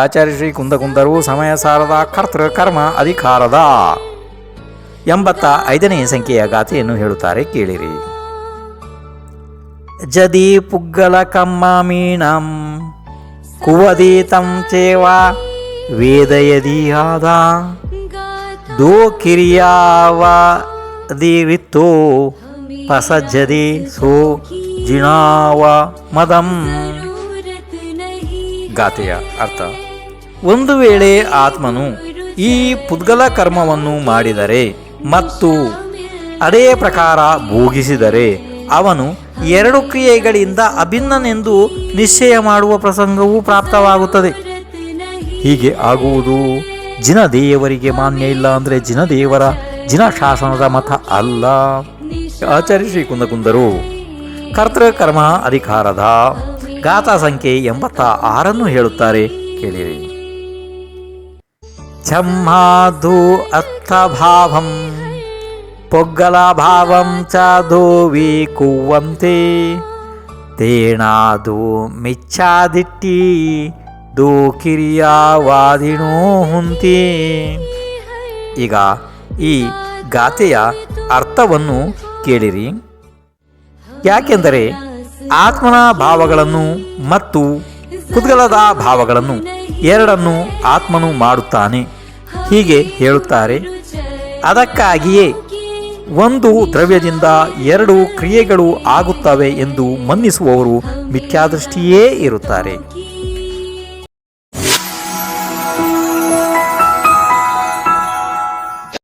ಆಚಾರ್ಯ ಶ್ರೀ ಕುಂದಕುಂದರು ಸಮಯ ಸಾರದ ಕರ್ತೃ ಕರ್ಮ ಅಧಿಕಾರದ 85ನೇ ಸಂಖ್ಯೆಯ ಗಾಥೆಯನ್ನು ಹೇಳುತ್ತಾರೆ, ಕೇಳಿರಿ. ಜದಿ ಪುಗ್ಗಲ ಕಮ್ಮಮೀಣಂ ಕುವದೀತಂ ಚೇವ ವೇದಯದಿಯಾದ ದೋ ಕಿರಿಯಾವದಿರಿತ್ತೋ ಪಸಜ್ಜದಿ ಸೋ ಜಿಣಾವ ಮದಂ. ಗಾಥೆಯ ಅರ್ಥ: ಒಂದು ವೇಳೆ ಆತ್ಮನು ಈ ಪುದ್ಗಲ ಕರ್ಮವನ್ನು ಮಾಡಿದರೆ ಮತ್ತು ಅದೇ ಪ್ರಕಾರ ಭೋಗಿಸಿದರೆ ಅವನು 2 ಕ್ರಿಯೆಗಳಿಂದ ಅಭಿನ್ನನೆಂದು ನಿಶ್ಚಯ ಮಾಡುವ ಪ್ರಸಂಗವೂ ಪ್ರಾಪ್ತವಾಗುತ್ತದೆ. ಹೀಗೆ ಆಗುವುದು ಜಿನದೇವರಿಗೆ ಮಾನ್ಯ ಇಲ್ಲ, ಅಂದರೆ ಜಿನದೇವರ ಜಿನಶಾಸನದ ಮತ ಅಲ್ಲ. ಆಚಾರ್ಯ ಶ್ರೀ ಕುಂದಕುಂದರು ಕರ್ತೃ ಕರ್ಮ ಅಧಿಕಾರದ ಗಾಥಾ ಸಂಖ್ಯೆ 86 ಹೇಳುತ್ತಾರೆ, ಕೇಳಿರಿ. ಛಮ್ಮಾಧು ಅರ್ಥಭಾವಂ ಪೊಗ್ಗಲ ಭಾವಂ ಚ ಧೋವಿ ಕುವಂತೆ ತೇಣಾದು ಮಿಚ್ಛಾದಿಟ್ಟಿ ದೋ ಕಿರಿಯಾವಾದಿನೋ ಹುಂತಿ. ಈಗ ಈ ಗಾಥೆಯ ಅರ್ಥವನ್ನು ಕೇಳಿರಿ. ಯಾಕೆಂದರೆ ಆತ್ಮನ ಭಾವಗಳನ್ನು ಮತ್ತು ಪುದ್ಗಲದ ಭಾವಗಳನ್ನು ಎರಡನ್ನು ಆತ್ಮನು ಮಾಡುತ್ತಾನೆ. ಹೀಗೆ ಹೇಳುತ್ತಾರೆ. ಅದಕ್ಕಾಗಿಯೇ ಒಂದು ದ್ರವ್ಯದಿಂದ 2 ಕ್ರಿಯೆಗಳು ಆಗುತ್ತವೆ ಎಂದು ಮನ್ನಿಸುವವರು ಮಿಥ್ಯಾದೃಷ್ಟಿಯೇ ಇರುತ್ತಾರೆ.